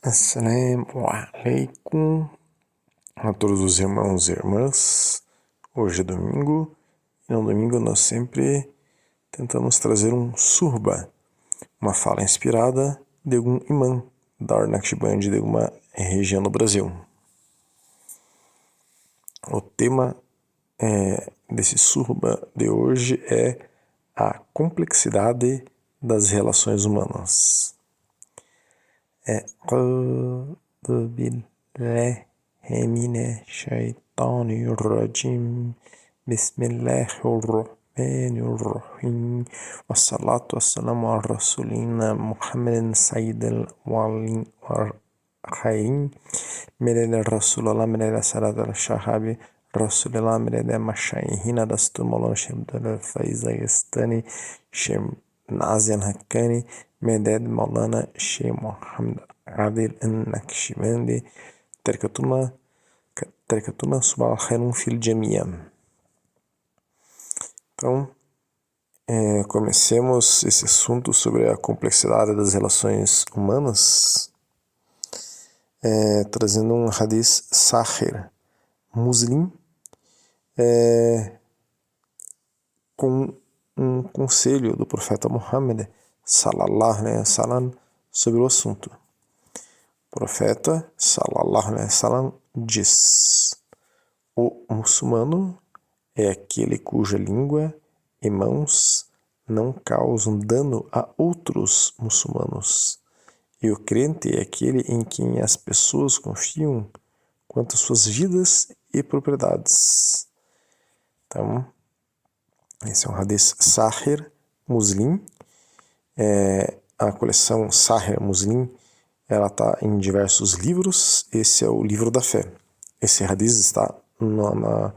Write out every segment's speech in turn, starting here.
Assalamu alaikum a todos os irmãos e irmãs. Hoje é domingo, e no domingo nós sempre tentamos trazer um surba, uma fala inspirada de algum imã da Orna Naqshbandi de alguma região do Brasil. O tema desse surba de hoje é a complexidade das relações humanas. أعوذ بالله من الشيطان الرجيم بسم الله الرحمن الرحيم والصلاة والسلام على رسولنا محمد سيد الأولين والآخرين مدد رسول الله مدد سادة الشهاب رسول الله مدد مشايخنا دستور مولانا شيخ عبد الفايز يستاني شيخ نازيان هكاني مدد مولانا شيخ محمد عادل النقشبندي تركتنا صباح الخير في الجميع. Então, comecemos esse assunto sobre a complexidade das relações humanas, trazendo um hadith Sahih Muslim, com um conselho do profeta Muhammad sallallahu alaihi wasallam sobre o assunto. O profeta sallallahu alaihi wasallam diz: o muçulmano é aquele cuja língua e mãos não causam dano a outros muçulmanos, e o crente é aquele em quem as pessoas confiam quanto às suas vidas e propriedades. Então, esse é um hadith Sahih Muslim. A coleção Sahih Muslim, ela está em diversos livros. Esse é o livro da fé. Esse hadith está no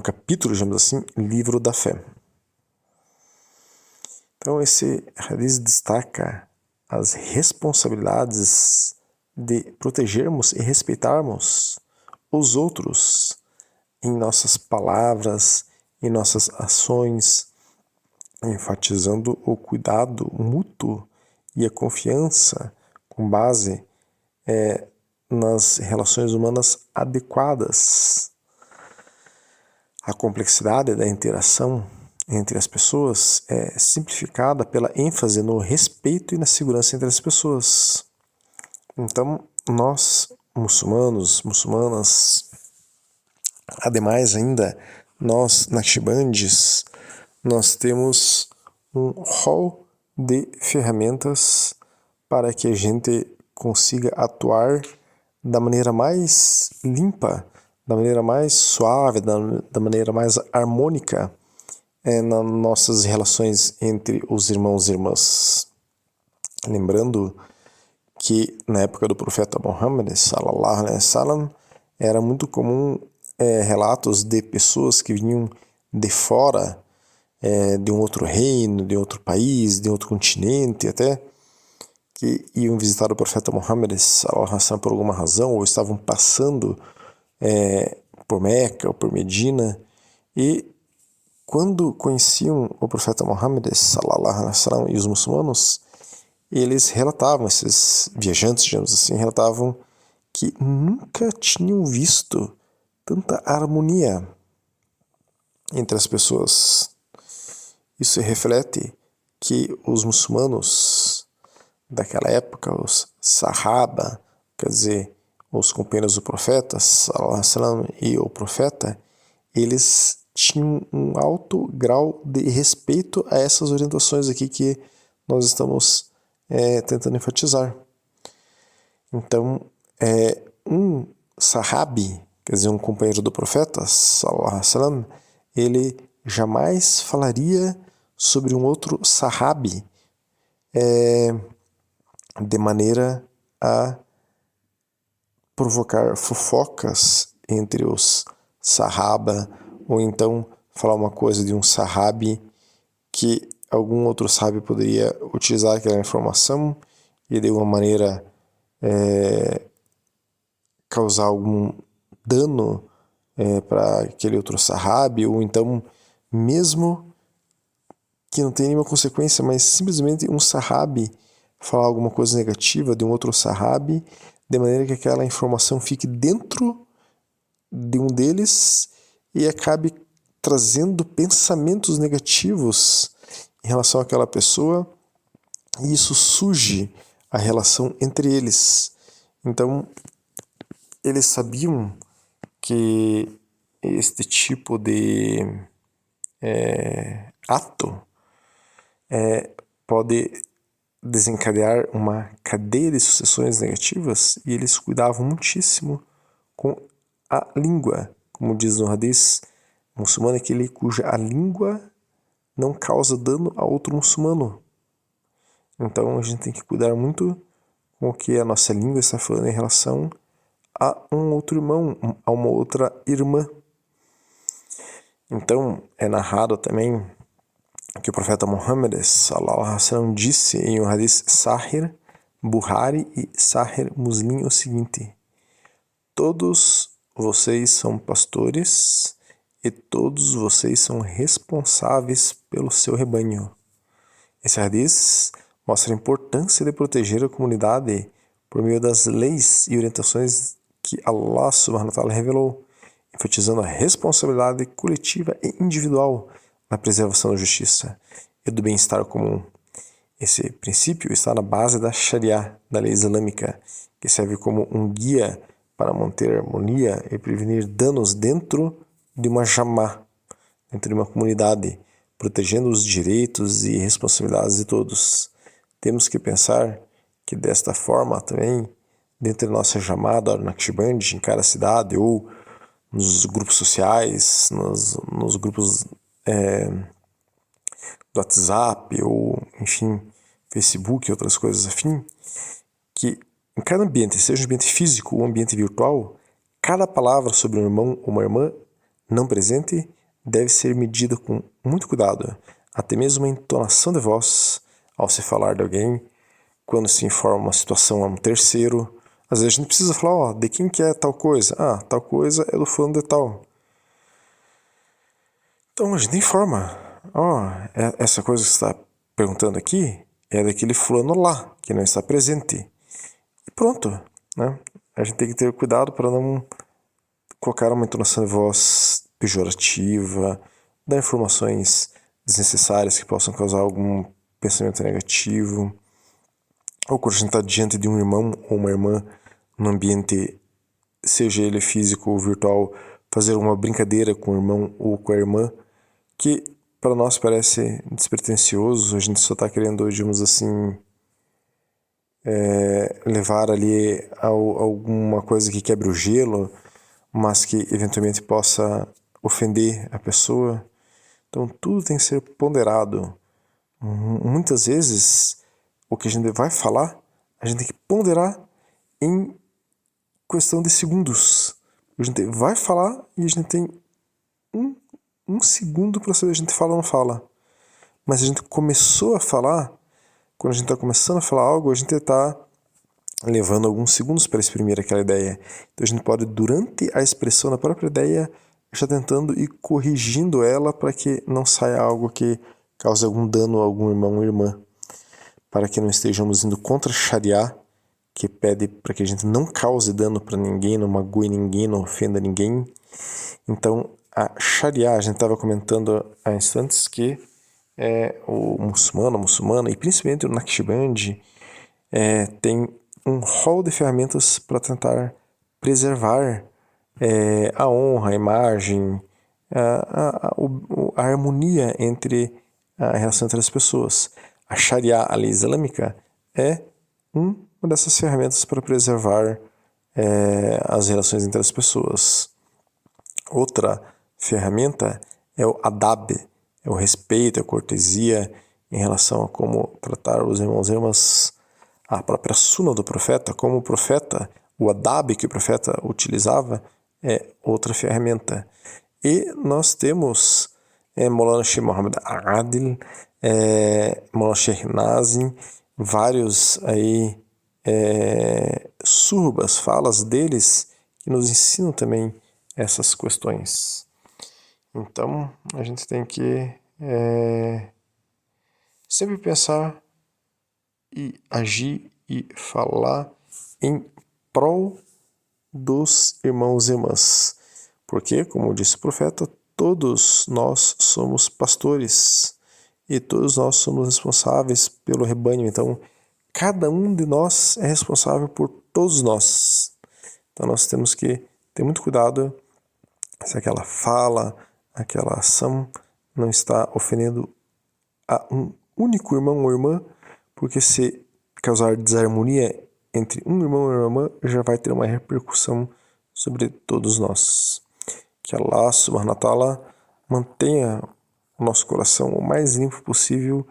capítulo, digamos assim, livro da fé. Então esse hadith destaca as responsabilidades de protegermos e respeitarmos os outros em nossas palavras, em nossas ações, enfatizando o cuidado mútuo e a confiança com base nas relações humanas adequadas. A complexidade da interação entre as pessoas é simplificada pela ênfase no respeito e na segurança entre as pessoas. Então, nós, muçulmanas, ademais ainda, nós, Naqshbandis, nós temos um rol de ferramentas para que a gente consiga atuar da maneira mais limpa, da maneira mais suave, da maneira mais harmônica nas nossas relações entre os irmãos e irmãs. Lembrando que na época do profeta Muhammad sallallahu alaihi wasallam era muito comum relatos de pessoas que vinham de fora, de um outro reino, de outro país, de outro continente até, que iam visitar o profeta Muhammad sallallahu alaihi wasallam por alguma razão, ou estavam passando por Meca ou por Medina, e quando conheciam o profeta Muhammad sallallahu alaihi wasallam e os muçulmanos, eles relatavam, esses viajantes, digamos assim, relatavam que nunca tinham visto tanta harmonia entre as pessoas. Isso reflete que os muçulmanos daquela época, os Sahaba, quer dizer, os companheiros do profeta sallallahu alaihi wasallam e o profeta, eles tinham um alto grau de respeito a essas orientações aqui que nós estamos tentando enfatizar. Então, um sahabi, quer dizer, um companheiro do profeta sallallahu alaihi wasallam, ele jamais falaria sobre um outro sahabi de maneira a provocar fofocas entre os sahaba, ou então falar uma coisa de um sahabi que algum outro sahabi poderia utilizar aquela informação e de alguma maneira causar algum dano para aquele outro sahabi, ou então mesmo que não tenha nenhuma consequência, mas simplesmente um sahabi falar alguma coisa negativa de um outro sahabi, de maneira que aquela informação fique dentro de um deles e acabe trazendo pensamentos negativos em relação àquela pessoa, e isso suje a relação entre eles. Então, eles sabiam que este tipo de ato pode desencadear uma cadeia de sucessões negativas, e eles cuidavam muitíssimo com a língua. Como diz no Hadith, o muçulmano é aquele cuja a língua não causa dano a outro muçulmano. Então a gente tem que cuidar muito com o que a nossa língua está falando em relação a um outro irmão, a uma outra irmã. Então é narrado também que o profeta Muhammad sallallahu alaihi wasallam disse em um hadith Sahih Buhari e Sahih Muslim o seguinte: todos vocês são pastores e todos vocês são responsáveis pelo seu rebanho. Esse hadith mostra a importância de proteger a comunidade por meio das leis e orientações que Allah subhanahu wa ta'ala revelou, enfatizando a responsabilidade coletiva e individual na preservação da justiça e do bem-estar comum. Esse princípio está na base da Sharia, da lei islâmica, que serve como um guia para manter a harmonia e prevenir danos dentro de uma jamá, dentro de uma comunidade, protegendo os direitos e responsabilidades de todos. Temos que pensar que desta forma também, dentro da nossa jamá da Naqshband, em cada cidade, ou nos grupos sociais, nos grupos do WhatsApp, ou enfim, Facebook e outras coisas afim, que em cada ambiente, seja um ambiente físico ou um ambiente virtual, cada palavra sobre um irmão ou uma irmã não presente deve ser medida com muito cuidado, até mesmo a entonação de voz ao se falar de alguém, quando se informa uma situação a um terceiro. Às vezes a gente precisa falar, de quem que é tal coisa? Ah, tal coisa é do fulano de tal. Então a gente informa, essa coisa que você está perguntando aqui é daquele fulano lá, que não está presente. E pronto, né? A gente tem que ter cuidado para não colocar uma entonação de voz pejorativa, dar informações desnecessárias que possam causar algum pensamento negativo, ou quando a gente está diante de um irmão ou uma irmã no ambiente, seja ele físico ou virtual, fazer uma brincadeira com o irmão ou com a irmã, que para nós parece despretensioso, a gente só está querendo, digamos assim, levar ali alguma coisa que quebre o gelo, mas que eventualmente possa ofender a pessoa. Então tudo tem que ser ponderado. Muitas vezes o que a gente vai falar, a gente tem que ponderar em questão de segundos. A gente vai falar e a gente tem um segundo para saber se a gente fala ou não fala. Mas a gente começou a falar, quando a gente está começando a falar algo, a gente está levando alguns segundos para exprimir aquela ideia. Então a gente pode, durante a expressão da própria ideia, estar tentando e corrigindo ela para que não saia algo que cause algum dano a algum irmão ou irmã. Para que não estejamos indo contra a Sharia, que pede para que a gente não cause dano para ninguém, não magoe ninguém, não ofenda ninguém. Então, a Sharia, a gente estava comentando há instantes que o muçulmano, a muçulmana, e principalmente o Naqshband, tem um rol de ferramentas para tentar preservar a honra, a imagem, a harmonia entre a relação entre as pessoas. A Sharia, a lei islâmica, é uma dessas ferramentas para preservar as relações entre as pessoas. Outra ferramenta é o adab, é o respeito, a cortesia em relação a como tratar os irmãos e irmãs. A própria suna do profeta, como o profeta, o adab que o profeta utilizava, é outra ferramenta. E nós temos Maulana Sheikh Muhammad Adil, Maulana Sheikh Nazim, vários aí surbas, falas deles que nos ensinam também essas questões. Então, a gente tem que sempre pensar e agir e falar em prol dos irmãos e irmãs. Porque, como disse o profeta, todos nós somos pastores e todos nós somos responsáveis pelo rebanho. Então, cada um de nós é responsável por todos nós. Então, nós temos que ter muito cuidado se aquela fala, aquela ação não está ofendendo a um único irmão ou irmã, porque se causar desarmonia entre um irmão e uma irmã, já vai ter uma repercussão sobre todos nós. Que Allah subhanahu wa ta'ala mantenha o nosso coração o mais limpo possível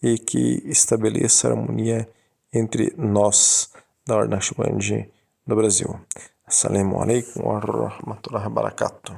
e que estabeleça harmonia entre nós da Ordem Naqshbandi do Brasil. Assalamu alaikum wa rahmatullahi wa barakatuh.